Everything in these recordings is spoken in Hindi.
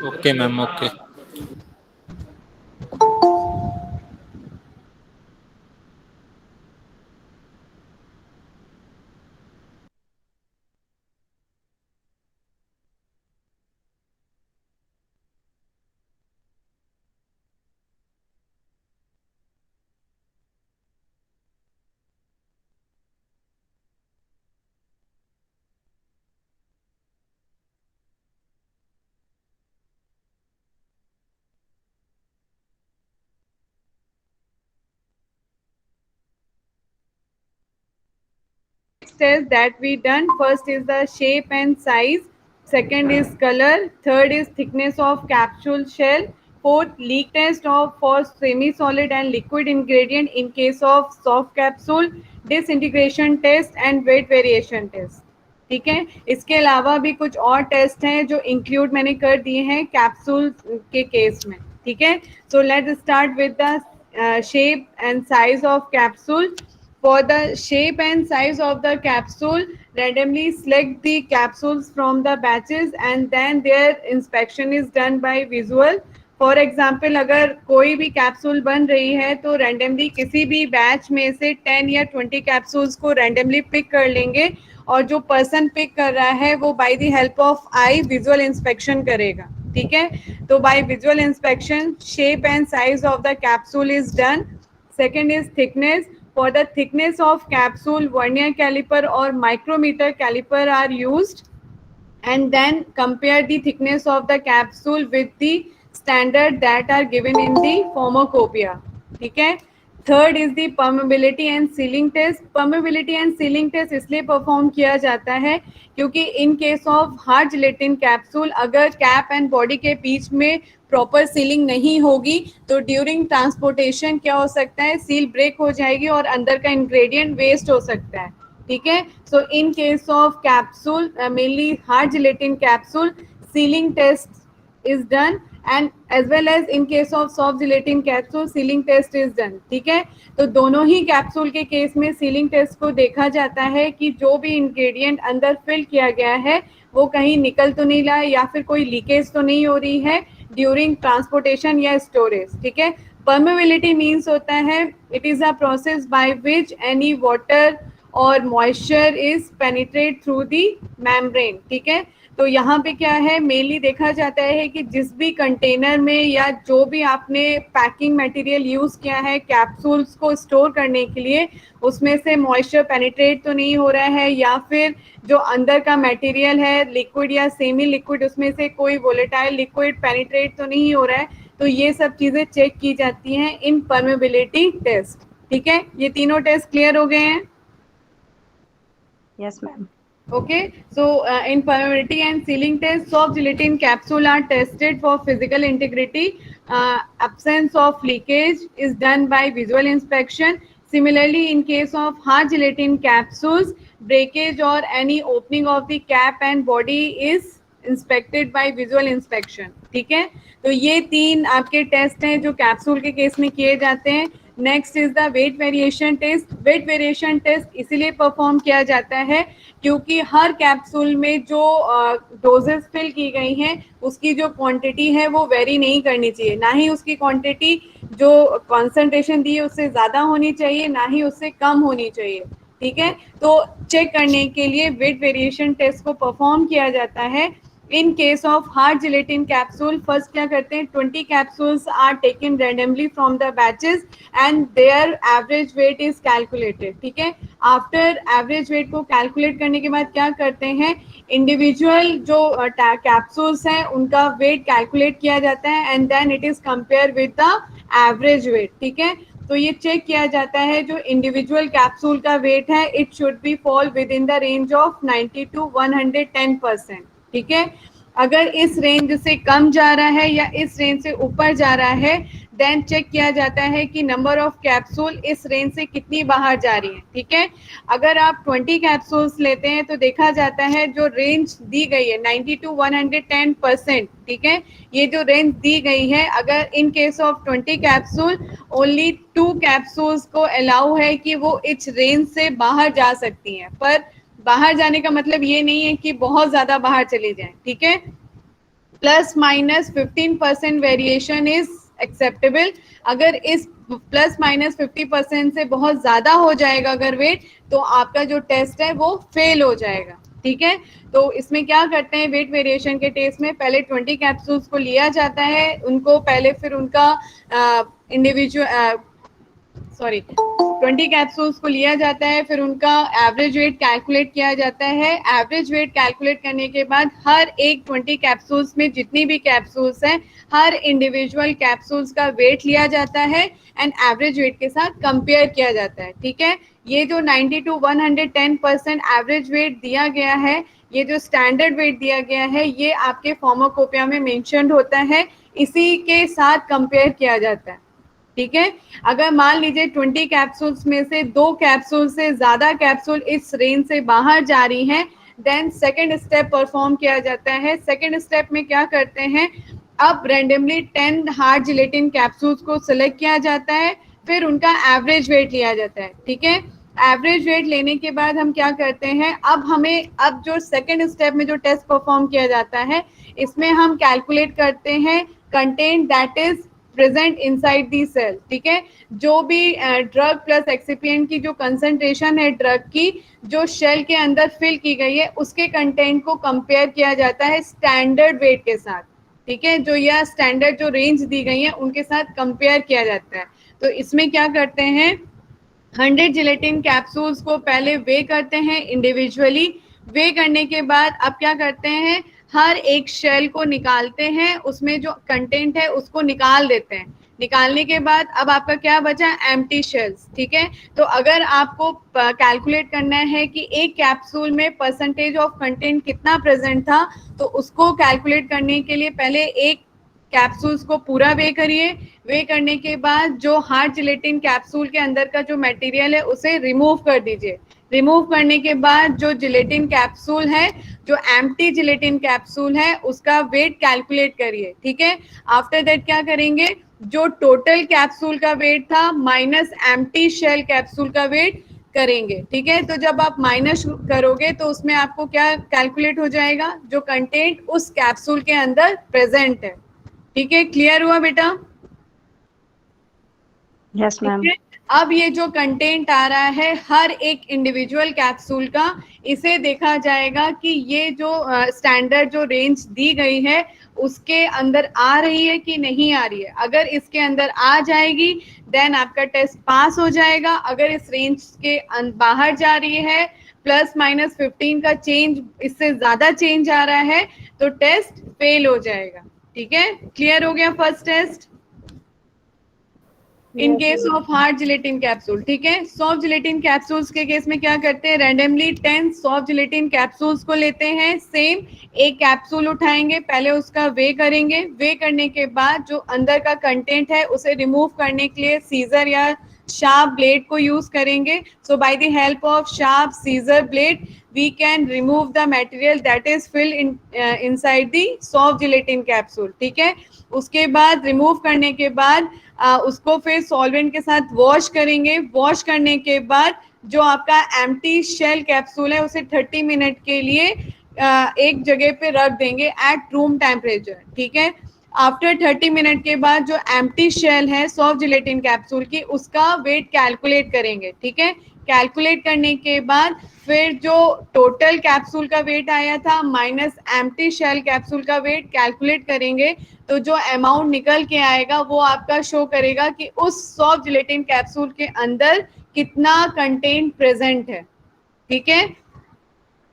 Okay ma'am, okay. Test that we done, first is the shape and size, second is color, third is thickness of capsule shell, fourth leak test of for semi solid and liquid ingredient in case of soft capsule, disintegration test and weight variation test. ठीक है, इसके अलावा भी कुछ और टेस्ट हैं जो इंक्लूड मैंने कर दिए हैं कैप्सूल के केस में. ठीक है, so let's start with the shape and size of capsule. For the shape and size of the capsule, randomly select the capsules from the batches and then their inspection is done by visual. For example अगर कोई भी कैप्सूल बन रही है तो रैंडमली किसी भी बैच में से 10 या 20 कैप्सूल्स को रैंडमली पिक कर लेंगे और जो पर्सन पिक कर रहा है वो by the help of eye visual inspection करेगा. ठीक है, तो by visual inspection shape and size of the capsule is done. Second is thickness. For the thickness of capsule, vernier caliper or micrometer caliper are used, and then compare the thickness of the capsule with the standard that are given in the pharmacopoeia. ठीक है. Third is the permeability and sealing test. Permeability and sealing test इसलिए परफॉर्म किया जाता है क्योंकि in case of hard gelatin capsule अगर कैप एंड बॉडी के बीच में प्रॉपर सीलिंग नहीं होगी तो ड्यूरिंग ट्रांसपोर्टेशन क्या हो सकता है, सील ब्रेक हो जाएगी और अंदर का इंग्रेडिएंट वेस्ट हो सकता है. ठीक है, so in case of capsule mainly hard gelatin capsule sealing test is done and as well as in case of soft gelatin capsule sealing test is done. ठीक है, तो दोनों ही कैप्सूल के केस में सीलिंग टेस्ट को देखा जाता है कि जो भी इंग्रेडिएंट अंदर फिल किया गया है वो कहीं निकल तो नहीं रहा है या फिर कोई लीकेज तो नहीं हो रही है ड्यूरिंग ट्रांसपोर्टेशन या स्टोरेज. ठीक है, परमेबिलिटी मीन्स होता है it is a process by which any water और moisture is penetrate through the membrane. ठीक है, तो यहाँ पे क्या है मेनली देखा जाता है कि जिस भी कंटेनर में या जो भी आपने पैकिंग मटेरियल यूज किया है कैप्सूल्स को स्टोर करने के लिए उसमें से मॉइस्चर पेनिट्रेट तो नहीं हो रहा है या फिर जो अंदर का मटेरियल है लिक्विड या सेमी लिक्विड उसमें से कोई वोलेटाइल लिक्विड पेनिट्रेट तो नहीं हो रहा है. तो ये सब चीजें चेक की जाती हैं इन परमेबिलिटी टेस्ट. ठीक है, ये तीनों टेस्ट क्लियर हो गए हैं. Yes, ma'am. Okay, so in permeability and sealing test, soft gelatin capsule are tested for physical integrity. Absence of leakage is done by visual inspection. Similarly, in case of hard gelatin capsules, breakage or any opening of the cap and body is inspected bye visual inspection. ठीक है, तो ये तीन आपके टेस्ट हैं जो कैप्सूल के केस में किए जाते हैं. Next is the weight variation test. Weight variation test इसीलिए परफॉर्म किया जाता है क्योंकि हर कैप्सूल में जो डोजेस फिल की गई हैं उसकी जो क्वांटिटी है वो वेरी नहीं करनी चाहिए. ना ही उसकी क्वांटिटी जो कॉन्सेंट्रेशन दी है उससे ज़्यादा होनी चाहिए, ना ही उससे कम होनी चाहिए. ठीक है, तो चेक करने के लिए वेट वेरिएशन टेस्ट को परफॉर्म किया जाता है. In case of hard gelatin capsule first क्या करते हैं 20 capsules are taken randomly from the batches and their average weight is calculated. ठीक है, आफ्टर एवरेज वेट को कैलकुलेट करने के बाद क्या करते हैं इंडिविजुअल जो कैप्सूल्स हैं उनका वेट कैलकुलेट किया जाता है and then it is compare with the average weight. ठीक है, तो ये चेक किया जाता है जो इंडिविजुअल कैप्सूल का वेट है it should be fall within the range of 90 to 110%. ठीक है, अगर इस रेंज से कम जा रहा है या इस रेंज से ऊपर जा रहा है देन चेक किया जाता है कि नंबर ऑफ कैप्सूल इस रेंज से कितनी बाहर जा रही है. ठीक है, अगर आप 20 कैप्सूल्स लेते हैं तो देखा जाता है जो रेंज दी गई है 90 to 110%. ठीक है, ये जो रेंज दी गई है अगर इन case of 20 capsule only 2 capsules को अलाउ है कि वो इस रेंज से बाहर जा सकती हैं. पर बाहर जाने का मतलब ये नहीं है कि बहुत ज्यादा बाहर चले जाएं. ठीक है, plus minus 15% variation is acceptable. अगर इस प्लस माइनस 50% से बहुत ज्यादा हो जाएगा अगर वेट, तो आपका जो टेस्ट है वो फेल हो जाएगा। ठीक है, तो इसमें क्या करते हैं, वेट वेरिएशन के टेस्ट में पहले 20 कैप्सूल्स को लिया जाता है, उनको पहले फिर उनका इंडिविजुअल 20 कैप्सूल्स को लिया जाता है, फिर उनका एवरेज वेट कैलकुलेट किया जाता है। एवरेज वेट कैलकुलेट करने के बाद हर एक 20 कैप्सूल्स में जितनी भी कैप्सूल्स हैं, हर इंडिविजुअल कैप्सूल्स का वेट लिया जाता है एंड एवरेज वेट के साथ कंपेयर किया जाता है। ठीक है, ये जो 90 to 110% एवरेज वेट दिया गया है, ये जो स्टैंडर्ड वेट दिया गया है, ये आपके फार्माकोपिया में मेंशन्ड होता है, इसी के साथ कंपेयर किया जाता है। ठीक है, अगर मान लीजिए 20 कैप्सूल्स में से 2 कैप्सूल से ज्यादा कैप्सूल इस रेंज से बाहर जा रही हैं, देन सेकेंड स्टेप परफॉर्म किया जाता है। सेकेंड स्टेप में क्या करते हैं, अब रेंडमली 10 हार्ड जिलेटिन कैप्सूल्स को सिलेक्ट किया जाता है, फिर उनका एवरेज वेट लिया जाता है। ठीक है, एवरेज वेट लेने के बाद हम क्या करते हैं, अब जो सेकेंड स्टेप में जो टेस्ट परफॉर्म किया जाता है, इसमें हम कैलकुलेट करते हैं content that is present inside the cell. ठीक है, जो भी ड्रग प्लस एक्सिपिएंट की जो कंसंट्रेशन है ड्रग की, जो शेल के अंदर फिल की गई है, उसके कंटेंट को कंपेयर किया जाता है स्टैंडर्ड वेट के साथ। ठीक है, जो यह स्टैंडर्ड जो रेंज दी गई है उनके साथ कंपेयर किया जाता है। तो इसमें क्या करते हैं, 100 जिलेटिन कैप्सूल्स को पहले वे करते हैं इंडिविजुअली। वे करने के बाद अब क्या करते हैं, हर एक शेल को निकालते हैं, उसमें जो कंटेंट है उसको निकाल देते हैं। निकालने के बाद अब आपका क्या बचा, एम्प्टी शेल्स। ठीक है, तो अगर आपको कैलकुलेट करना है कि एक कैप्सूल में परसेंटेज ऑफ कंटेंट कितना प्रेजेंट था, तो उसको कैलकुलेट करने के लिए पहले एक कैप्सूल्स को पूरा वे करिए। वे करने के बाद जो हार्ड जिलेटिन कैप्सूल के अंदर का जो मटेरियल है उसे रिमूव कर दीजिए। रिमूव करने के बाद जो जिलेटिन कैप्सूल है, जो एम्प्टी जिलेटिन कैप्सूल है, उसका वेट कैलकुलेट करिए। ठीक है, आफ्टर दैट क्या करेंगे, जो टोटल कैप्सूल का वेट था माइनस एम्प्टी शेल कैप्सूल का वेट करेंगे। ठीक है, तो जब आप माइनस करोगे तो उसमें आपको क्या कैलकुलेट हो जाएगा, जो कंटेंट उस कैप्सूल के अंदर प्रेजेंट है। ठीक है, क्लियर हुआ बेटा? Yes ma'am. अब ये जो कंटेंट आ रहा है हर एक इंडिविजुअल कैप्सूल का, इसे देखा जाएगा कि ये जो स्टैंडर्ड जो रेंज दी गई है उसके अंदर आ रही है कि नहीं आ रही है। अगर इसके अंदर आ जाएगी देन आपका टेस्ट पास हो जाएगा। अगर इस रेंज के बाहर जा रही है, प्लस माइनस 15 का चेंज, इससे ज्यादा चेंज आ रहा है, तो टेस्ट फेल हो जाएगा। ठीक है, क्लियर हो गया first test in case of hard gelatin capsule. ठीक है, सॉफ्ट जिलेटिन कैप्सूल्स के केस में क्या करते हैं, रैंडमली 10 सॉफ्ट जिलेटिन कैप्सूल्स को लेते हैं। सेम एक कैप्सूल उठाएंगे, पहले उसका वे करेंगे। वे करने के बाद जो अंदर का कंटेंट है उसे रिमूव करने के लिए सीजर या शार्प ब्लेड को यूज करेंगे। So by the help of sharp scissor blade we can remove the material that is filled in inside the soft gelatin capsule। ठीक है, उसके बाद रिमूव करने के बाद उसको फिर सॉल्वेंट के साथ वॉश करेंगे। वॉश करने के बाद जो आपका एम्प्टी शेल कैप्सूल है उसे 30 मिनट के लिए एक जगह पे रख देंगे एट रूम टेम्परेचर। ठीक है, आफ्टर 30 मिनट के बाद जो एम्प्टी शेल है सॉफ्ट जिलेटिन कैप्सूल की, उसका वेट कैलकुलेट करेंगे। ठीक है, कैलकुलेट करने के बाद फिर जो टोटल कैप्सूल का वेट आया था माइनस एम्प्टी शेल कैप्सूल का वेट कैलकुलेट करेंगे। तो जो अमाउंट निकल के आएगा वो आपका शो करेगा कि उस सॉफ्ट जिलेटिन कैप्सूल के अंदर कितना कंटेंट प्रेजेंट है। ठीक है,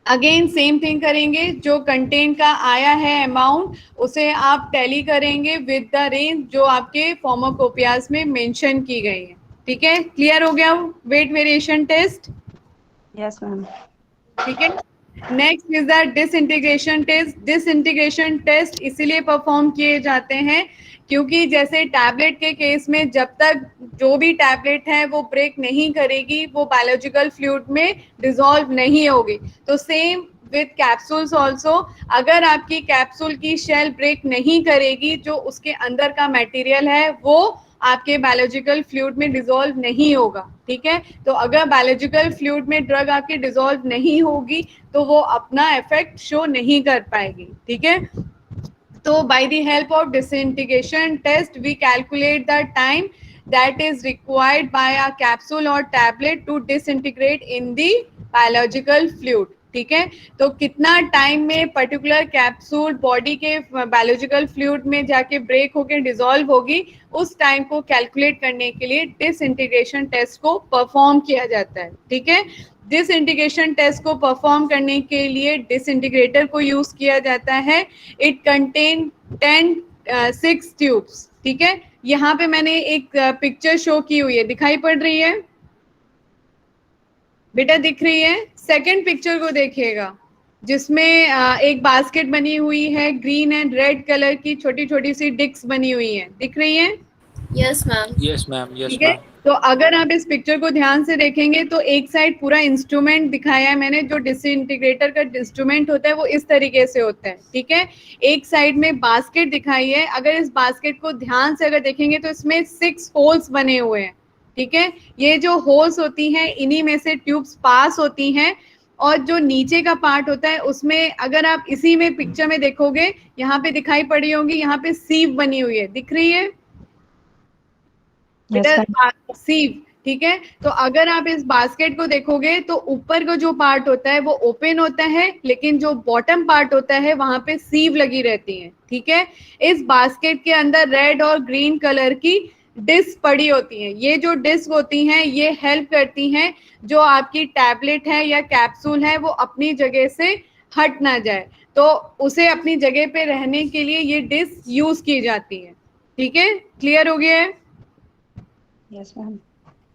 अगेन सेम थिंग करेंगे, जो कंटेंट का आया है अमाउंट उसे आप टैली करेंगे विद द रेंज जो आपके फार्माकोपियाज में मेंशन की गई है। ठीक है, क्लियर हो गया weight variation test? Yes ma'am. ठीक है, next is the disintegration test. Disintegration test इसीलिए परफॉर्म किए जाते हैं क्योंकि जैसे टैबलेट के केस में जब तक जो भी टैबलेट है वो ब्रेक नहीं करेगी, वो बायोलॉजिकल फ्लूइड में डिसॉल्व नहीं होगी, तो सेम विद कैप्सूल्स ऑल्सो, अगर आपकी कैप्सूल की शेल ब्रेक नहीं करेगी, जो उसके अंदर का मटेरियल है वो आपके बायोलॉजिकल फ्लूइड में डिसॉल्व नहीं होगा। ठीक है, तो अगर बायोलॉजिकल फ्लूइड में ड्रग आपकी डिसॉल्व नहीं होगी तो वो अपना इफेक्ट शो नहीं कर पाएगी। ठीक है, तो So by the help of disintegration test, we calculate the time that is required by a capsule or tablet to disintegrate in the biological fluid. ठीक है, तो कितना टाइम में पर्टिकुलर कैप्सूल बॉडी के बायोलॉजिकल फ्लूइड में जाके ब्रेक होके डिसॉल्व होगी, उस टाइम को कैलकुलेट करने के लिए डिसइंटीग्रेशन टेस्ट को परफॉर्म किया जाता है. ठीक है, डिसइंटीग्रेशन टेस्ट को परफॉर्म करने के लिए डिसइंटीग्रेटर को यूज किया जाता है. It contain 6 tubes. ठीक है, यहाँ पे मैंने एक पिक्चर शो की हुई है, दिखाई पड़ रही है बेटा? दिख रही है? सेकंड पिक्चर को देखिएगा, जिसमें एक बास्केट बनी हुई है, ग्रीन एंड रेड कलर की छोटी छोटी सी डिक्स बनी हुई है, दिख रही है? Yes ma'am. Yes ma'am. Yes ठीक है, मैम. तो अगर आप इस पिक्चर को ध्यान से देखेंगे तो एक साइड पूरा इंस्ट्रूमेंट दिखाया है मैंने. जो डिसइंटीग्रेटर का इंस्ट्रूमेंट होता है वो इस तरीके से होता है. ठीक है, एक साइड में बास्केट दिखाई है. अगर इस बास्केट को ध्यान से अगर देखेंगे तो इसमें 6 होल्स बने हुए हैं. ठीक है, ये जो होल्स होती हैं इन्हीं में से ट्यूब्स पास होती हैं, और जो नीचे का पार्ट होता है उसमें अगर आप इसी में पिक्चर में देखोगे, यहाँ पे दिखाई पड़ी होंगी, यहाँ पे सीव बनी हुई है, दिख रही है Yes, बेटा? सीव. ठीक है, तो अगर आप इस बास्केट को देखोगे तो ऊपर का जो पार्ट होता है वो ओपन होता है, लेकिन जो बॉटम पार्ट होता है वहां पे सीव लगी रहती है. ठीक है, इस बास्केट के अंदर रेड और ग्रीन कलर की डिस्क पड़ी होती हैं. ये जो डिस्क होती हैं ये हेल्प करती हैं जो आपकी टैबलेट है या कैप्सूल है वो अपनी जगह से हट ना जाए, तो उसे अपनी जगह पे रहने के लिए ये डिस्क यूज की जाती है. ठीक है, क्लियर हो गया है? yes, ma'am.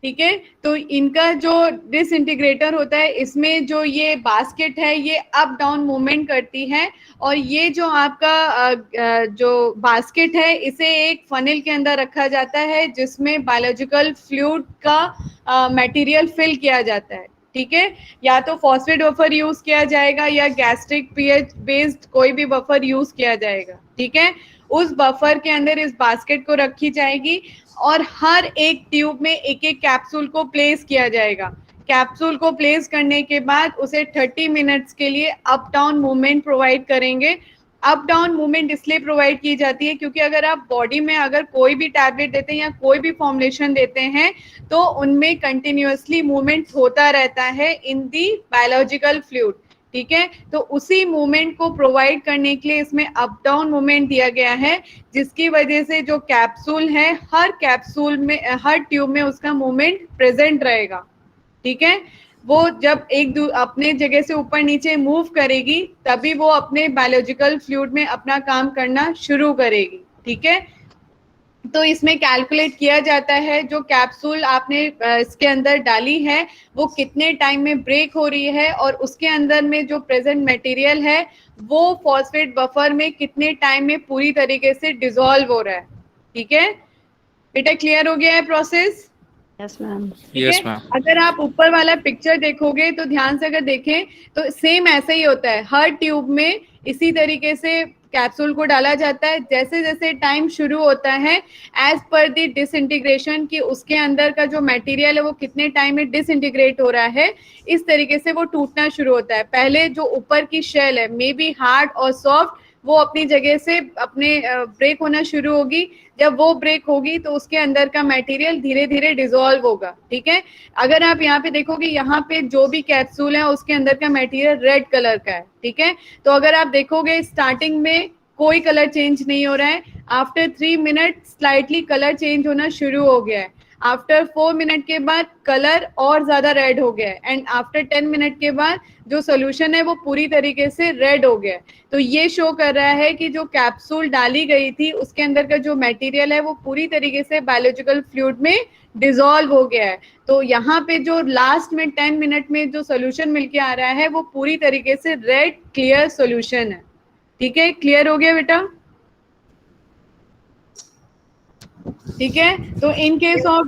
ठीक है, तो इनका जो डिसइंटीग्रेटर होता है इसमें जो ये बास्केट है ये अप डाउन मूवमेंट करती है, और ये जो आपका जो बास्केट है इसे एक फनल के अंदर रखा जाता है जिसमें बायोलॉजिकल फ्लूइड का मटेरियल फिल किया जाता है. ठीक है, या तो फॉस्फेट बफर यूज किया जाएगा या गैस्ट्रिक पीएच बेस्ड कोई भी बफर यूज किया जाएगा. ठीक है, उस बफर के अंदर इस बास्केट को रखी जाएगी और हर एक ट्यूब में एक एक कैप्सूल को प्लेस किया जाएगा. कैप्सूल को प्लेस करने के बाद उसे 30 मिनट्स के लिए अप डाउन मूवमेंट प्रोवाइड करेंगे. अप डाउन मूवमेंट इसलिए प्रोवाइड की जाती है क्योंकि अगर आप बॉडी में अगर कोई भी टैबलेट देते हैं या कोई भी फॉर्मुलेशन देते हैं तो उनमें कंटिन्यूअसली मूवमेंट होता रहता है इन दी बायोलॉजिकल फ्लूइड. ठीक है, तो उसी मूवमेंट को प्रोवाइड करने के लिए इसमें अप डाउन मूवमेंट दिया गया है, जिसकी वजह से जो कैप्सूल है हर कैप्सूल में हर ट्यूब में उसका मूवमेंट प्रेजेंट रहेगा. ठीक है, वो जब अपने जगह से ऊपर नीचे मूव करेगी तभी वो अपने बायोलॉजिकल फ्लूइड में अपना काम करना शुरू करेगी. ठीक है, तो इसमें कैलकुलेट किया जाता है जो कैप्सूल आपने इसके अंदर डाली है वो कितने टाइम में ब्रेक हो रही है, और उसके अंदर में जो प्रेजेंट मटेरियल है वो फॉस्फेट बफर में कितने टाइम में पूरी तरीके से डिसॉल्व हो रहा है. ठीक है बेटा, क्लियर हो गया है process? Yes, ma'am. Yes ma'am. अगर आप ऊपर वाला पिक्चर देखोगे तो ध्यान से अगर देखें तो सेम ऐसा ही होता है. हर ट्यूब में इसी तरीके से कैप्सूल को डाला जाता है. जैसे जैसे टाइम शुरू होता है एज पर द डिसइंटीग्रेशन की उसके अंदर का जो मटेरियल है वो कितने टाइम में डिसइंटीग्रेट हो रहा है, इस तरीके से वो टूटना शुरू होता है. पहले जो ऊपर की शेल है मे बी हार्ड और सॉफ्ट, वो अपनी जगह से अपने ब्रेक होना शुरू होगी. जब वो ब्रेक होगी तो उसके अंदर का मटेरियल धीरे धीरे डिसॉल्व होगा. ठीक है, अगर आप यहाँ पे देखोगे यहाँ पे जो भी कैप्सूल है उसके अंदर का मटेरियल रेड कलर का है. ठीक है, तो अगर आप देखोगे स्टार्टिंग में कोई कलर चेंज नहीं हो रहा है. After 3 minute slightly colour change होना शुरू हो गया है. आफ्टर 4 मिनट के बाद कलर और ज्यादा रेड हो गया है, एंड आफ्टर 10 मिनट के बाद जो सोल्यूशन है वो पूरी तरीके से रेड हो गया है. तो ये शो कर रहा है कि जो कैप्सूल डाली गई थी उसके अंदर का जो मटेरियल है वो पूरी तरीके से बायोलॉजिकल फ्लूइड में डिसॉल्व हो गया है. तो यहाँ पे जो लास्ट में 10 मिनट में जो सोल्यूशन मिलके आ रहा है वो पूरी तरीके से रेड क्लियर सोल्यूशन है. ठीक है, क्लियर हो गया बेटा? ठीक है, तो in case of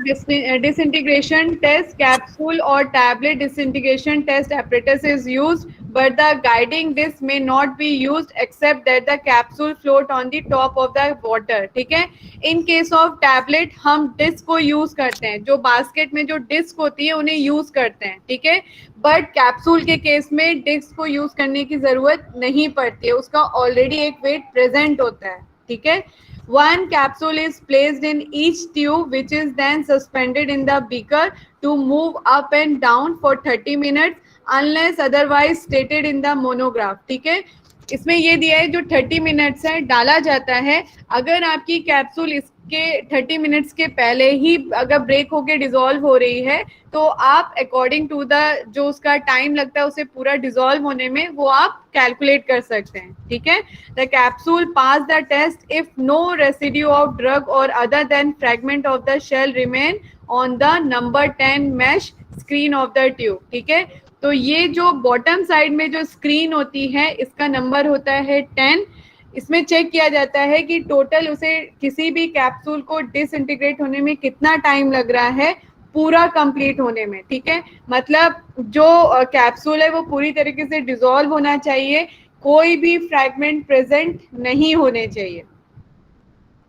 disintegration test capsule और tablet disintegration test apparatus is used, but the guiding disc may not be used except that the capsule float on the top of the water. ठीक है, इन केस ऑफ टैबलेट हम डिस्क को यूज करते हैं, जो बास्केट में जो डिस्क होती है उन्हें यूज करते हैं. ठीक है, बट कैप्सूल के केस में डिस्क को यूज करने की जरूरत नहीं पड़ती है, उसका ऑलरेडी एक वेट प्रेजेंट होता है, ठीक है। One capsule is placed in each tube which is then suspended in the beaker to move up and down for 30 minutes unless otherwise stated in the monograph, ठीक है। इसमें ये दिया है जो 30 मिनट्स है डाला जाता है, अगर आपकी कैप्सूल इसके 30 मिनट्स के पहले ही अगर ब्रेक होके डिसॉल्व हो रही है तो आप अकॉर्डिंग टू द जो उसका टाइम लगता है उसे पूरा डिसॉल्व होने में वो आप कैलकुलेट कर सकते हैं, ठीक है। The capsule pass the test if no residue of drug और other than fragment of the shell remain on the number 10 mesh screen of the tube, ठीक है। तो ये जो बॉटम साइड में जो स्क्रीन होती है इसका नंबर होता है 10। इसमें चेक किया जाता है कि टोटल उसे किसी भी कैप्सूल को डिसइंटीग्रेट होने में कितना टाइम लग रहा है पूरा कंप्लीट होने में, ठीक है। मतलब जो कैप्सूल है वो पूरी तरीके से डिसॉल्व होना चाहिए, कोई भी फ्रैगमेंट प्रेजेंट नहीं होने चाहिए,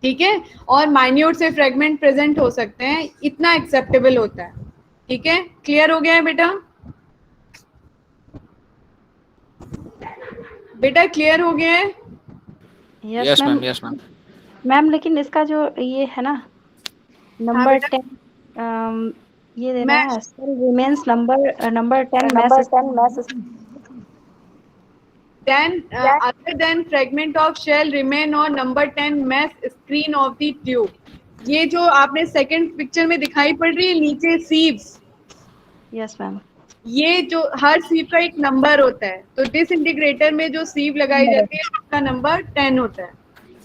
ठीक है। और माइन्यूट से फ्रैगमेंट प्रेजेंट हो सकते हैं, इतना एक्सेप्टेबल होता है, ठीक है। क्लियर हो गया है बेटा? बेटा क्लियर हो गया है? Yes ma'am. Yes ma'am. Ma'am लेकिन इसका जो ये है ना नंबर बेटा। 10 ये देना मैश। है cell remains number 10 mesh Then other than fragment of shell remain on number 10 mesh screen of the tube. ये जो आपने सेकंड पिक्चर में दिखाई पड़ रही है नीचे सीव्स, यस मैम। ये जो हर सीव का एक नंबर होता है, तो डिसइंटीग्रेटर में जो सीव लगाई जाती है उसका नंबर 10 होता है।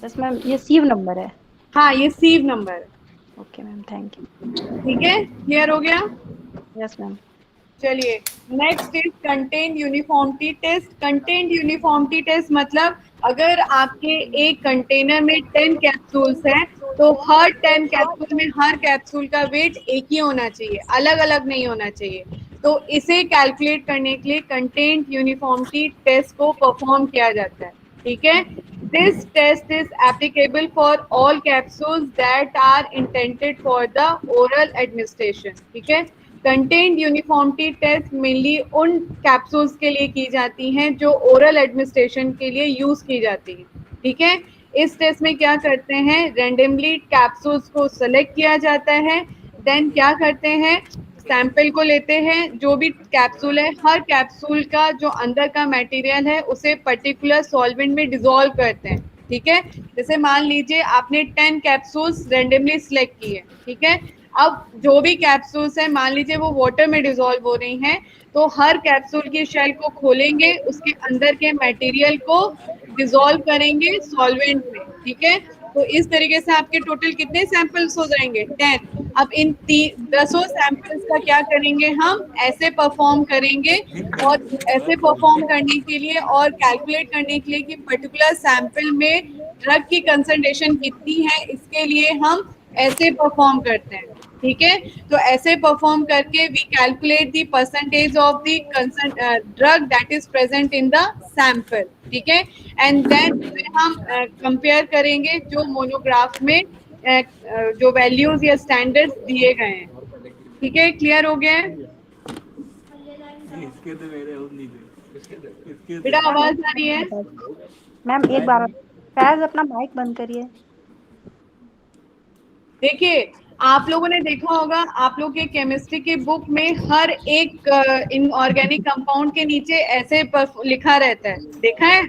यस मैम, ये सीव नंबर है। हाँ, ये सीव नंबर है। Okay ma'am, thank you. ठीक है, क्लियर हो गया? Yes ma'am. चलिए next is content uniformity test. Content uniformity test मतलब अगर आपके एक कंटेनर में 10 कैप्सूल्स हैं तो हर 10 कैप्सूल में हर कैप्सूल का वेट एक ही होना चाहिए, अलग अलग नहीं होना चाहिए। तो इसे कैलकुलेट करने के लिए कंटेंट यूनिफॉर्मिटी टेस्ट को परफॉर्म किया जाता है, ठीक है। This test is applicable for all capsules that are intended for the oral administration, ठीक है। कंटेंट यूनिफॉर्मिटी टेस्ट मेनली उन कैप्सूल्स के लिए की जाती हैं जो ओरल एडमिनिस्ट्रेशन के लिए यूज की जाती है, ठीक है। इस टेस्ट में क्या करते हैं, रैंडमली कैप्सूल्स को सेलेक्ट किया जाता है, देन क्या करते हैं सैंपल को लेते हैं, जो भी कैप्सूल है हर कैप्सूल का जो अंदर का मटेरियल है उसे पर्टिकुलर सॉल्वेंट में डिसॉल्व करते हैं, ठीक है। जैसे मान लीजिए आपने 10 कैप्सूल्स रैंडमली सिलेक्ट किए, ठीक है। अब जो भी कैप्सूल्स है मान लीजिए वो वाटर में डिसॉल्व हो रही हैं, तो हर कैप्सूल की शेल को खोलेंगे, उसके अंदर के मटेरियल को डिसॉल्व करेंगे सॉल्वेंट में, ठीक है। तो इस तरीके से आपके टोटल कितने सैंपल्स हो जाएंगे 10। अब इन 10 सैंपल्स का क्या करेंगे, हम ऐसे परफॉर्म करेंगे, और ऐसे परफॉर्म करने के लिए और कैलकुलेट करने के लिए कि पर्टिकुलर सैंपल में ड्रग की कंसंट्रेशन कितनी है, इसके लिए हम ऐसे परफॉर्म करते हैं, ठीक है। तो ऐसे परफॉर्म करके we calculate the percentage of the drug that is present in the sample, ठीक है। एंड देन हम कंपेयर करेंगे जो मोनोग्राफ में जो वैल्यूज या स्टैंडर्ड्स दिए गए हैं, ठीक है। क्लियर हो गया है बेटा? आवाज आ रही है? मैम एक बार फैज अपना माइक बंद करिए। देखिए आप लोगों ने देखा होगा, आप लोग के केमिस्ट्री के बुक में हर एक इनऑर्गेनिक कंपाउंड के नीचे ऐसे लिखा रहता है, देखा है?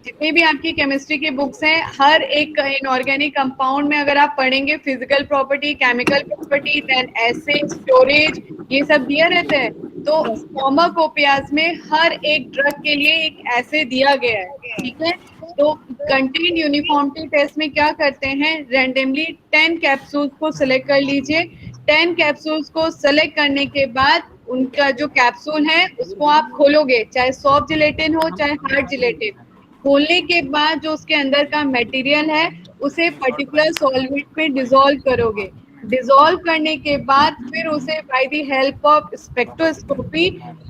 जितनी भी आपकी केमिस्ट्री की बुक्स हैं, हर एक इनऑर्गेनिक कंपाउंड में अगर आप पढ़ेंगे physical property, chemical property, then acid, storage, ये सब दिया रहता है। तो फार्माकोपियाज में हर एक ड्रग के लिए एक ऐसे दिया गया है, ठीक है। तो कंटेंट यूनिफॉर्मिटी टेस्ट में क्या करते हैं, रैंडमली 10 कैप्सूल्स को सिलेक्ट कर लीजिए। 10 कैप्सूल्स को सिलेक्ट करने के बाद उनका जो कैप्सूल है उसको आप खोलोगे, चाहे सॉफ्ट जिलेटिन हो चाहे हार्ड जिलेटिन। खोलने के बाद जो उसके अंदर का मटेरियल है उसे पर्टिकुलर सॉल्वेंट में डिसॉल्व करोगे। डिसॉल्व करने के बाद फिर उसे bye the help of spectroscopy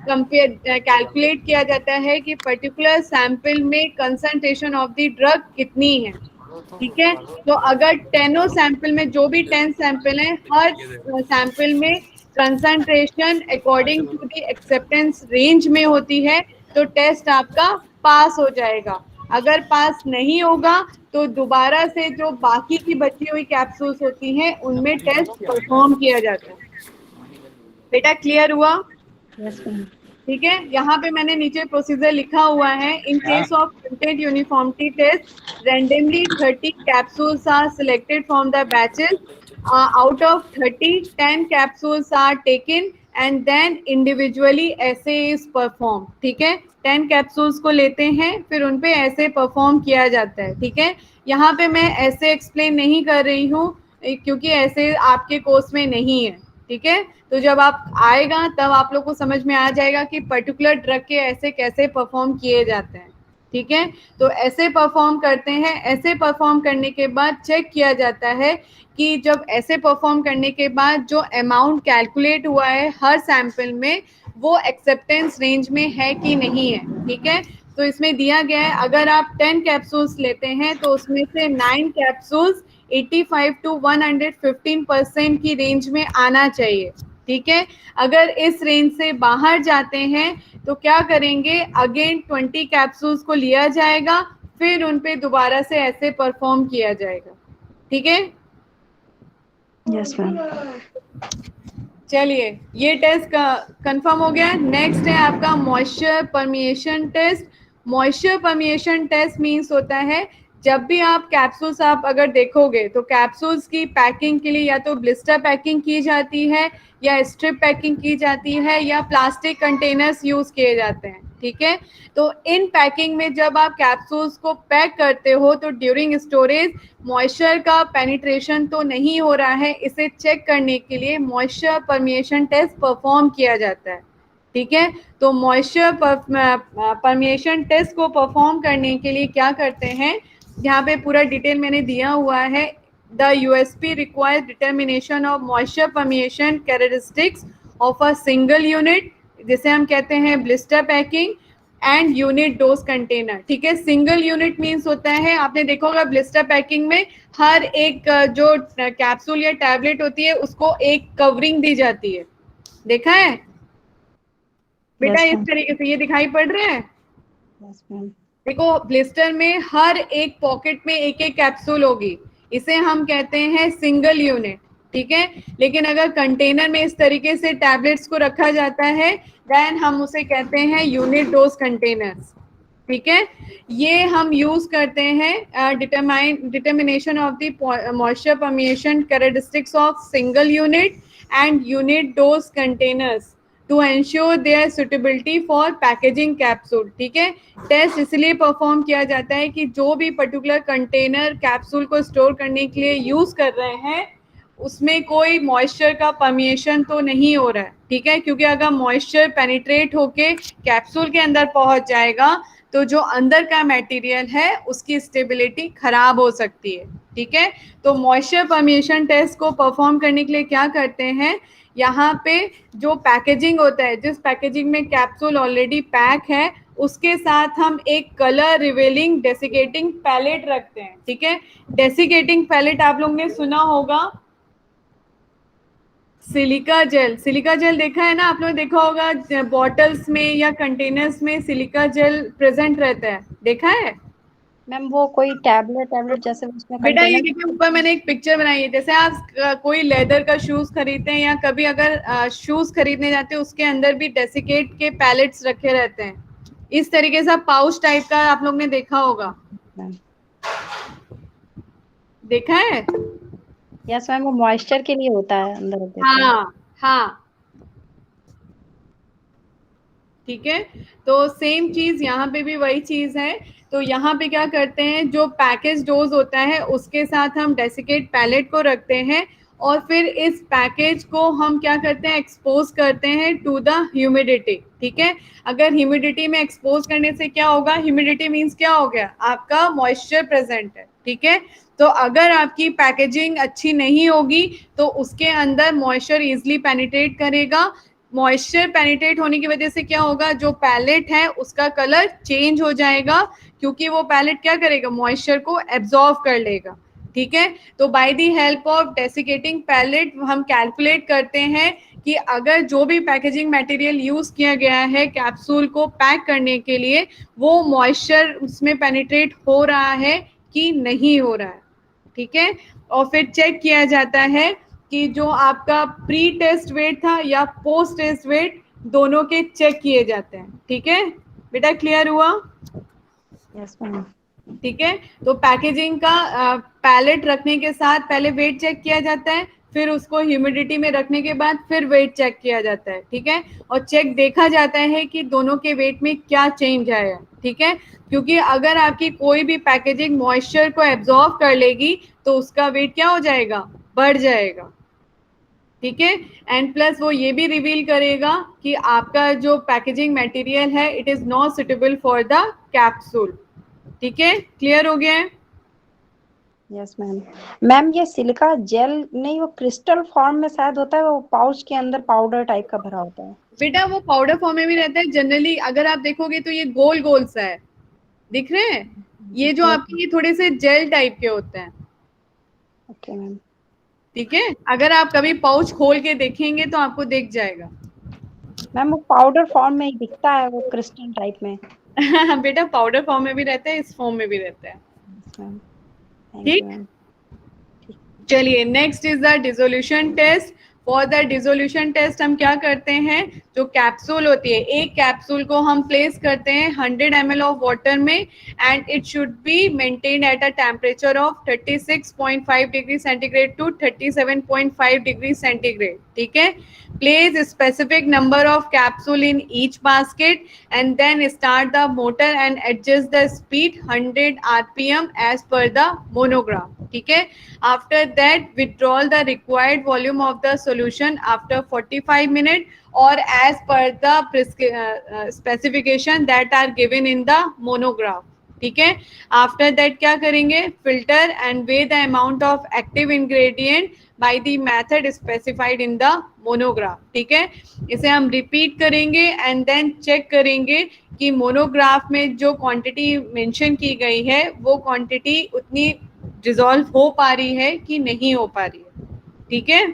calculate किया जाता है कि पर्टिकुलर सैंपल में कंसंट्रेशन ऑफ द ड्रग कितनी है, ठीक है। तो अगर 10 सैंपल में जो भी 10 सैंपल हैं, हर सैंपल में concentration according to the acceptance range में होती है तो टेस्ट आपका पास हो जाएगा। अगर पास नहीं होगा तो दोबारा से जो बाकी की बची हुई कैप्सूल्स होती हैं उनमें टेस्ट परफॉर्म किया जाता है। बेटा क्लियर हुआ? Yes ma'am. ठीक है, यहाँ पे मैंने नीचे प्रोसीजर लिखा हुआ है। In case of content uniformity test randomly 30 capsules are selected from the batches. Out of 30, 10 capsules are taken and then individually assay is performed. ठीक है, 10 कैप्सूल्स को लेते हैं, फिर उन पे ऐसे परफॉर्म किया जाता है। ठीक है, यहाँ पे मैं ऐसे एक्सप्लेन नहीं कर रही हूँ क्योंकि ऐसे आपके कोर्स में नहीं है। ठीक है, तो जब आप आएगा तब आप लोग को समझ में आ जाएगा कि पर्टिकुलर ड्रग के ऐसे कैसे परफॉर्म किए जाते हैं। ठीक है, तो ऐसे परफॉर्म करते हैं। ऐसे परफॉर्म करने के बाद चेक किया जाता है कि जब ऐसे परफॉर्म करने के बाद जो अमाउंट कैलकुलेट हुआ है हर सैंपल में वो एक्सेप्टेंस रेंज में है कि नहीं है। ठीक है, तो इसमें दिया गया है अगर आप 10 कैप्सूल्स लेते हैं तो उसमें से 9 कैप्सूल्स 85 to 115% की रेंज में आना चाहिए। ठीक है, अगर इस रेंज से बाहर जाते हैं तो क्या करेंगे, अगेन 20 कैप्सूल्स को लिया जाएगा, फिर उन पे दोबारा से ऐसे परफॉर्म किया जाएगा। ठीक है, यस मैम। चलिए ये टेस्ट कंफर्म हो गया। नेक्स्ट है आपका moisture permeation test. Moisture permeation test means होता है जब भी आप कैप्सूल्स आप अगर देखोगे तो कैप्सूल्स की पैकिंग के लिए या तो ब्लिस्टर पैकिंग की जाती है या स्ट्रिप पैकिंग की जाती है या प्लास्टिक कंटेनर्स यूज किए जाते हैं। ठीक है, तो इन पैकिंग में जब आप कैप्सूल्स को पैक करते हो तो ड्यूरिंग स्टोरेज मॉइस्चर का पेनिट्रेशन तो नहीं हो रहा है, इसे चेक करने के लिए मॉइस्चर परमिएशन टेस्ट परफॉर्म किया जाता है। ठीक है, तो मॉइस्चर परमिएशन टेस्ट को परफॉर्म करने के लिए क्या करते हैं, यहाँ पे पूरा डिटेल मैंने दिया हुआ है। The USP requires determination of moisture permeation characteristics of a single unit, जिसे हम कहते हैं blister packing, and unit dose container. ठीक है, सिंगल यूनिट मीन्स होता है, आपने देखा होगा ब्लिस्टर पैकिंग में हर एक जो कैप्सूल या टैबलेट होती है उसको एक कवरिंग दी जाती है, देखा है बेटा? Yes, इस ma'am. तरीके से ये दिखाई पड़ रहे हैं। Yes ma'am. देखो ब्लिस्टर में हर एक पॉकेट में एक एक कैप्सूल होगी, इसे हम कहते हैं सिंगल यूनिट। ठीक है, लेकिन अगर कंटेनर में इस तरीके से टैबलेट्स को रखा जाता है देन हम उसे कहते हैं यूनिट डोज कंटेनर्स। ठीक है, ये हम यूज करते हैं determination of the moisture permeation characteristics of single unit and unit dose containers to ensure their suitability for packaging capsule. ठीक है, टेस्ट इसलिए परफॉर्म किया जाता है कि जो भी पर्टिकुलर कंटेनर कैप्सूल को स्टोर करने के लिए यूज कर रहे हैं उसमें कोई मॉइस्चर का परमिएशन तो नहीं हो रहा है। ठीक है, क्योंकि अगर मॉइस्चर पेनिट्रेट होके कैप्सूल के अंदर पहुंच जाएगा तो जो अंदर का मटेरियल है उसकी स्टेबिलिटी खराब हो सकती है। ठीक है, तो मॉइस्चर परमिएशन टेस्ट को परफॉर्म करने के लिए क्या करते हैं, यहाँ पे जो पैकेजिंग होता है, जिस पैकेजिंग में कैप्सूल ऑलरेडी पैक है उसके साथ हम एक कलर रिवेलिंग डेसिकेटिंग पैलेट रखते हैं। ठीक है, डेसिकेटिंग पैलेट आप लोग ने सुना होगा, सिलिका जेल। सिलिका जेल देखा है ना आप लोग, देखा होगा बॉटल्स में या कंटेनर्स में सिलिका जेल प्रेजेंट रहता है, देखा है मैम वो कोई टैबलेट जैसे उसमें बेटा? ये कंटेनर। देखिए ऊपर मैंने एक पिक्चर बनाई है, जैसे आप कोई लेदर का शूज खरीदते हैं या कभी अगर शूज खरीदने जाते हैं उसके अंदर भी डेसिकेट के पैलेट्स रखे रहते हैं, इस तरीके से पाउच टाइप का आप लोग ने देखा होगा, मैम देखा है? यस मैम, वो मॉइस्चर के लिए होता है अंदर देते हैं। हाँ हाँ, ठीक है, तो सेम चीज यहाँ पे भी वही चीज है। तो यहाँ पे क्या करते हैं, जो पैकेज डोज होता है उसके साथ हम डेसिकेट पैलेट को रखते हैं और फिर इस पैकेज को हम क्या करते हैं, एक्सपोज करते हैं टू द ह्यूमिडिटी। ठीक है, अगर ह्यूमिडिटी में एक्सपोज करने से क्या होगा, ह्यूमिडिटी मीन्स क्या हो गया, आपका मॉइस्चर प्रेजेंट है। ठीक है, तो अगर आपकी पैकेजिंग अच्छी नहीं होगी तो उसके अंदर मॉइस्चर इजिली पेनिट्रेट करेगा। मॉइस्चर पेनिट्रेट होने की वजह से क्या होगा, जो पैलेट है उसका कलर चेंज हो जाएगा क्योंकि वो पैलेट क्या करेगा, मॉइस्चर को एब्जॉर्व कर लेगा। ठीक है, तो by the help of desiccating pellet हम कैलकुलेट करते हैं कि अगर जो भी पैकेजिंग मटेरियल यूज किया गया है कैप्सूल को पैक करने के लिए, वो मॉइस्चर उसमें पेनिट्रेट हो रहा है कि नहीं हो रहा है, ठीक है। और फिर चेक किया जाता है कि जो आपका प्री टेस्ट वेट था या पोस्ट टेस्ट वेट, दोनों के चेक किए जाते हैं, ठीक है बेटा, क्लियर हुआ? Yes ma'am. ठीक है। तो पैकेजिंग का पैलेट रखने के साथ पहले वेट चेक किया जाता है, फिर उसको ह्यूमिडिटी में रखने के बाद फिर वेट चेक किया जाता है, ठीक है। और चेक देखा जाता है कि दोनों के वेट में क्या चेंज आया, ठीक है। क्योंकि अगर आपकी कोई भी पैकेजिंग मॉइस्चर को एब्जॉर्ब कर लेगी तो उसका वेट क्या हो जाएगा, बढ़ जाएगा, ठीक है। एंड प्लस वो ये भी रिवील करेगा कि आपका जो पैकेजिंग मटेरियल है it is not suitable for the capsule, ठीक है। क्लियर हो गया है? Yes ma'am. मैम ये सिलिका जेल नहीं, वो क्रिस्टल फॉर्म में शायद होता है, वो पाउच के अंदर पाउडर टाइप का भरा होता है। बेटा वो पाउडर फॉर्म में भी रहता है जनरली, अगर आप देखोगे तो ये गोल गोल सा है, दिख रहे हैं? ये जो यस। आपके ये थोड़े से जेल टाइप के होते हैं, ओके मैम। ठीक है। अगर आप कभी पाउच खोल के देखेंगे तो आपको दिख जाएगा। मैम वो पाउडर फॉर्म में ही दिखता है, वो क्रिस्टल टाइप में। बेटा पाउडर फॉर्म में भी रहता है, इस फॉर्म में भी रहता है, यस मैम। थैंक यू ठीक। मैम। ठीक। चलिए next is the dissolution test. For the dissolution test हम क्या करते हैं, जो कैप्सूल होती है, एक कैप्सूल को हम प्लेस करते हैं 100 ml ऑफ वाटर में, and it should be maintain at a temperature of 36.5 degree centigrade to 37.5 degree centigrade, ठीक है। Place a specific number of capsule in each basket and then start the motor and adjust the speed 100 rpm as per the monogram, ठीक है। After that withdraw the required volume of the solution after 45 minutes or as per the specification that are given in the monograph, ठीक है। आफ्टर दैट क्या करेंगे, filter and way the amount of active ingredient by the method specified in the monograph, ठीक है। इसे हम रिपीट करेंगे एंड देन चेक करेंगे कि मोनोग्राफ में जो क्वांटिटी मेंशन की गई है वो क्वांटिटी उतनी डिसॉल्व हो पा रही है कि नहीं हो पा रही है, ठीक है।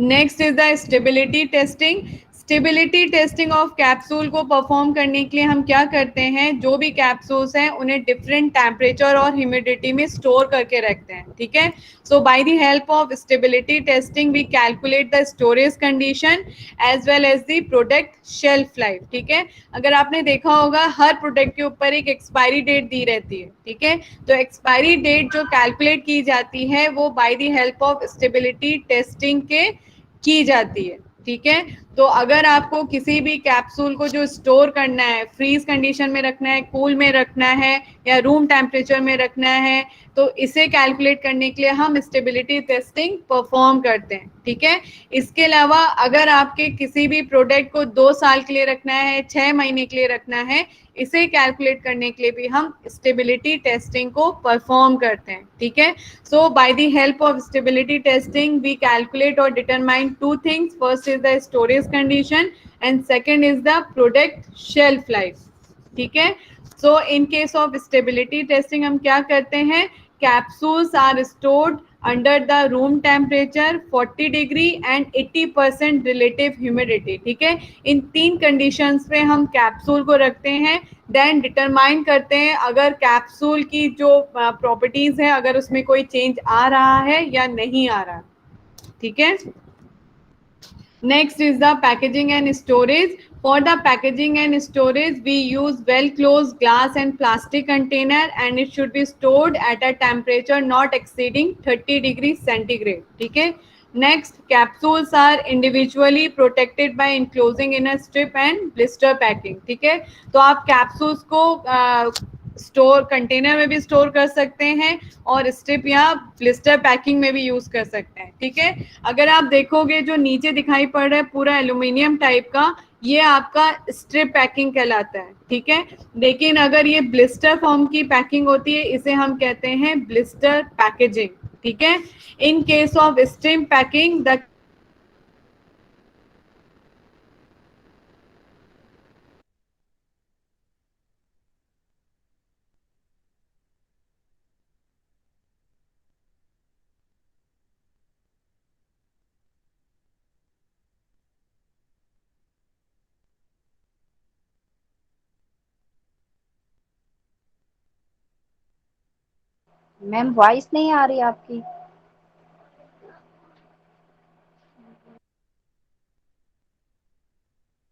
Next is the stability testing. Stability testing of capsule को परफॉर्म करने के लिए हम क्या करते हैं, जो भी कैप्सूल्स हैं उन्हें डिफरेंट टेम्परेचर और ह्यूमिडिटी में स्टोर करके रखते हैं, ठीक है। So by the help of stability testing we calculate the storage condition as well as the product shelf life, ठीक है। अगर आपने देखा होगा हर प्रोडक्ट के ऊपर एक एक्सपायरी डेट दी रहती है, ठीक है। तो एक्सपायरी डेट जो कैलकुलेट की जाती है वो by the help of stability testing के की जाती है, ठीक है। तो अगर आपको किसी भी कैप्सूल को जो स्टोर करना है, फ्रीज कंडीशन में रखना है, कूल में रखना है या रूम टेम्परेचर में रखना है, तो इसे कैलकुलेट करने के लिए हम स्टेबिलिटी टेस्टिंग परफॉर्म करते हैं, ठीक है। इसके अलावा अगर आपके किसी भी प्रोडक्ट को 2 साल के लिए रखना है, 6 महीने के लिए रखना है, इसे कैलकुलेट करने के लिए भी हम स्टेबिलिटी टेस्टिंग को परफॉर्म करते हैं, ठीक है। So by the help of stability testing we calculate और determine two things, first is the storage condition and second is the product shelf life, ठीक है। So in case of stability testing हम क्या करते हैं, capsules are stored under the room temperature 40 degree and 80% relative humidity, ठीक है। इन 3 कंडीशंस पे हम कैप्सूल को रखते हैं, देन डिटरमाइन करते हैं अगर कैप्सूल की जो प्रॉपर्टीज है अगर उसमें कोई चेंज आ रहा है या नहीं आ रहा, ठीक है। Next is the packaging and storage. For the packaging and storage, we use well closed glass and plastic container and it should be stored at a temperature not exceeding 30 degrees centigrade. ठीक है. Next, capsules are individually protected by enclosing in a strip and blister packing. ठीक है. तो आप capsules को स्टोर कंटेनर में भी स्टोर कर सकते हैं और स्ट्रिप या ब्लिस्टर पैकिंग में भी यूज कर सकते हैं, ठीक है। अगर आप देखोगे जो नीचे दिखाई पड़ रहा है पूरा एल्यूमिनियम टाइप का, ये आपका स्ट्रिप पैकिंग कहलाता है, ठीक है। लेकिन अगर ये ब्लिस्टर फॉर्म की पैकिंग होती है इसे हम कहते हैं ब्लिस्टर पैकेजिंग, ठीक है। In case of strip packing the ma'am voice नहीं आ रही आपकी।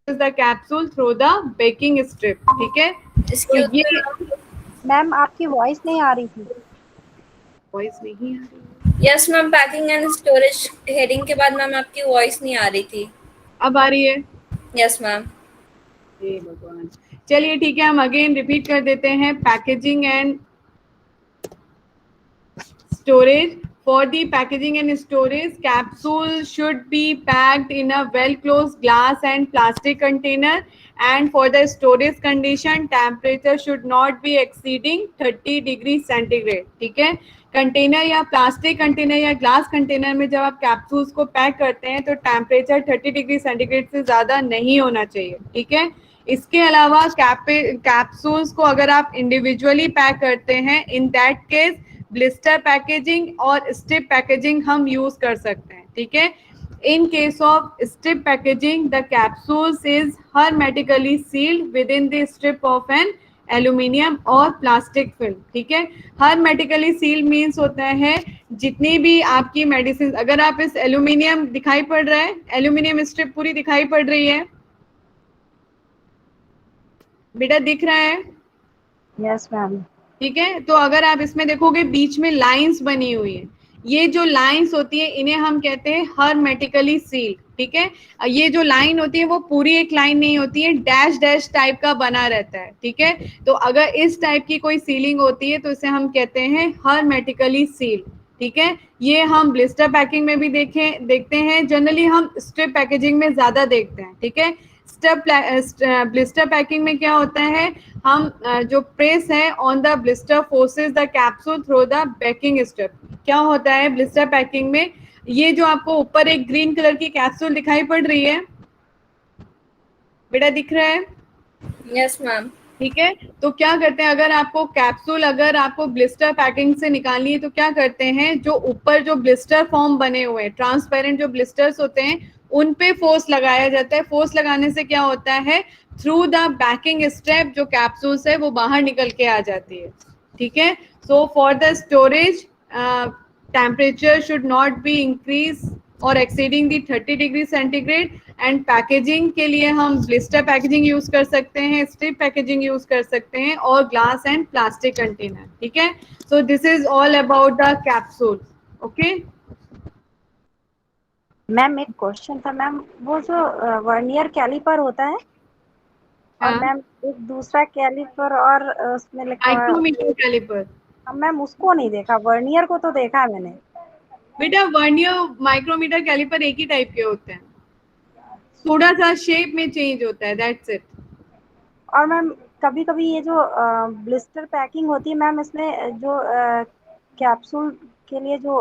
Is the capsule through the baking strip, ठीक है। तो इसके ये उत्तर मैम आपकी वॉइस नहीं आ रही थी। वॉइस नहीं आ रही, yes ma'am, packing and storage heading के बाद मैम आपकी वॉइस नहीं आ रही थी। अब आ रही है? Yes ma'am. हे भगवान। चलिए ठीक है, हम अगेन रिपीट कर देते हैं। Packaging and storage. For the packaging and storage, capsule should be packed in a well closed glass and plastic container, and for the storage condition, temperature should not be exceeding 30 degree centigrade, ठीक है। कंटेनर या प्लास्टिक कंटेनर या ग्लास कंटेनर में जब आप कैप्सूल्स को पैक करते हैं तो टेम्परेचर 30 डिग्री सेंटीग्रेड से ज़्यादा नहीं होना चाहिए, ठीक है। इसके अलावा कैप्सूल्स को अगर आप इंडिविजुअली पैक करते हैं, in that case blister packaging और स्ट्रिप पैकेजिंग हम यूज कर सकते हैं, ठीक है। In case of strip packaging, the capsules is hermetically sealed within the strip of an aluminium और प्लास्टिक फिल्म, ठीक है। hermetically sealed मीन्स होता है जितनी भी आपकी मेडिसिन, अगर आप इस एल्यूमिनियम दिखाई पड़ रहा है, एल्यूमिनियम स्ट्रिप पूरी दिखाई पड़ रही है बेटा, दिख रहा है? Yes ma'am. ठीक है, तो अगर आप इसमें देखोगे बीच में लाइंस बनी हुई है, ये जो लाइंस होती है इन्हें हम कहते हैं hermetically सील्ड, ठीक है। ये जो लाइन होती है वो पूरी एक लाइन नहीं होती है, डैश डैश टाइप का बना रहता है, ठीक है। तो अगर इस टाइप की कोई सीलिंग होती है तो इसे हम कहते हैं hermetically सील्ड, ठीक है। ये हम ब्लिस्टर पैकिंग में भी देखते हैं, जनरली हम स्ट्रिप पैकेजिंग में ज्यादा देखते हैं, ठीक है। ब्लिस्टर पैकिंग में क्या होता है, हम जो प्रेस है on the blister forces the capsule through the baking strip. क्या होता है ब्लिस्टर पैकिंग में, ये जो आपको ऊपर एक ग्रीन कलर की कैप्सूल दिखाई पड़ रही है बेटा, दिख रहा है? Yes ma'am. ठीक है, तो क्या करते हैं, अगर आपको कैप्सूल अगर आपको ब्लिस्टर पैकिंग से निकालनी है तो क्या करते हैं, जो ऊपर जो ब्लिस्टर फॉर्म बने हुए हैं, ट्रांसपेरेंट जो ब्लिस्टर्स होते हैं, उन पे फोर्स लगाया जाता है। फोर्स लगाने से क्या होता है, थ्रू द बैकिंग स्टेप जो कैप्सूल्स है वो बाहर निकल के आ जाती है, ठीक है। So for the storage, temperature should not be increase और exceeding the 30 degree centigrade. And packaging के लिए हम ब्लिस्टर पैकेजिंग यूज कर सकते हैं, स्ट्रिप पैकेजिंग यूज कर सकते हैं, और ग्लास एंड प्लास्टिक कंटेनर, ठीक है। So this is all about the capsule, okay. Ma'am एक क्वेश्चन था मैम, वो जो वर्नियर कैलिपर होता है और मैम एक दूसरा कैलिपर और उसमें लिखा हुआ है माइक्रोमीटर कैलिपर, मैम, उसको नहीं देखा, वर्नियर को तो देखा है मैंने। बेटा वर्नियर माइक्रोमीटर कैलिपर एक ही टाइप के होते हैं, थोड़ा सा शेप में चेंज होता है, दैट्स इट। और मैम कभी कभी ये जो ब्लिस्टर पैकिंग होती है मैम, इसमें जो कैप्सूल के लिए जो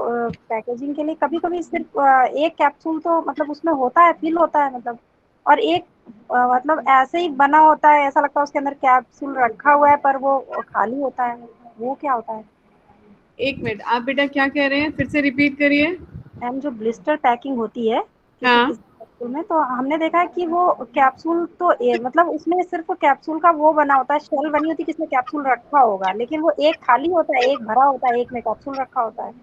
पैकेजिंग के लिए कभी कभी सिर्फ एक कैप्सूल तो मतलब उसमें होता है, फिल होता है मतलब, और एक मतलब ऐसे ही बना होता है, ऐसा लगता है उसके अंदर कैप्सूल रखा हुआ है पर वो खाली होता है, वो क्या होता है? एक मिनट, आप बेटा क्या कह रहे हैं, फिर से रिपीट करिए। मैम जो ब्लिस्टर पैकिंग होती है किसी हाँ, किसी कैप्सूल में, तो हमने देखा है कि वो कैप्सूल तो मतलब उसमें सिर्फ कैप्सूल का वो बना होता है, शेल बनी होती है किसमें कैप्सूल रखा होगा, लेकिन वो एक खाली होता है, एक भरा होता है, एक में कैप्सूल रखा होता है,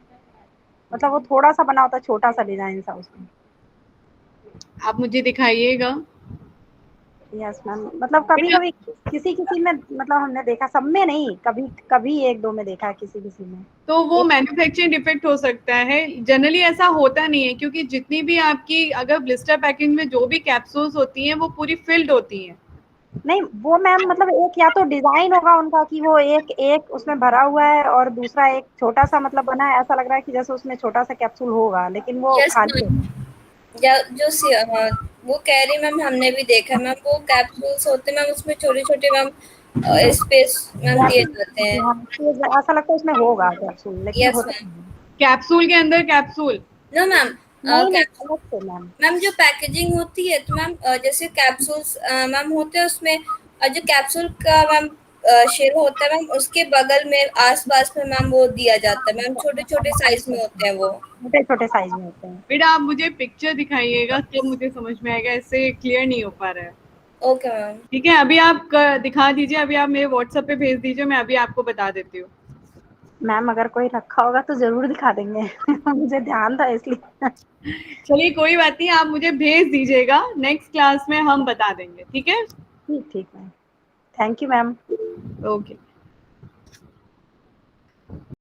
मतलब वो थोड़ा सा बना होता है, छोटा सा डिजाइन सा उसमें। आप मुझे दिखाइएगा। यस मैम, मतलब कभी कभी किसी किसी में, मतलब हमने देखा, सब में नहीं, कभी कभी एक दो में देखा है किसी किसी में। तो वो मैन्युफैक्चरिंग डिफेक्ट हो सकता है, जनरली ऐसा होता नहीं है, क्योंकि जितनी भी आपकी अगर ब्लिस्टर पैकिंग में जो भी कैप्सूल्स होती हैं वो पूरी फिल्ड होती हैं। नहीं वो मैम, मतलब एक या तो डिजाइन होगा उनका कि वो एक एक उसमें भरा हुआ है और दूसरा एक छोटा सा मतलब बना है, ऐसा लग रहा है कि जैसे उसमें छोटा सा कैप्सूल होगा लेकिन वो यस खाली मैम, या जो वो कह रही मैम, हमने भी देखा मैम, वो कैप्सूल्स होते मैम, उसमें छोटे छोटे मैम स्पेस मैम दिए जाते हैं। है, ऐसा लगता है उसमें होगा कैप्सूल लेकिन यस होता मैम। नहीं है। कैप्सूल के अंदर कैप्सूल। नो मैम, नहीं नहीं, अलग से मैम। मैम जो पैकेजिंग होती है तो मैम जैसे कैप्सूल्स मैम होते हैं उसमें, जो कैप्सूल का मैम शेल होता है मैम, उसके बगल में आसपास में मैम वो दिया जाता है मैम, छोटे छोटे साइज में होते हैं वो। छोटे छोटे साइज में होते हैं। बेटा आप मुझे पिक्चर दिखाइएगा तो मुझे समझ में आएगा, इससे क्लियर नहीं हो पा रहा है। Okay ma'am. ठीक है, अभी आप दिखा दीजिए, अभी आप मेरे व्हाट्सएप पे भेज दीजिए, मैं अभी आपको बता देती हूँ। मैम अगर कोई रखा होगा तो जरूर दिखा देंगे मुझे ध्यान था इसलिए। चलिए कोई बात नहीं, आप मुझे भेज दीजिएगा, नेक्स्ट क्लास में हम बता देंगे, ठीक है? ठीक ठीक ma'am, thank you ma'am. Okay.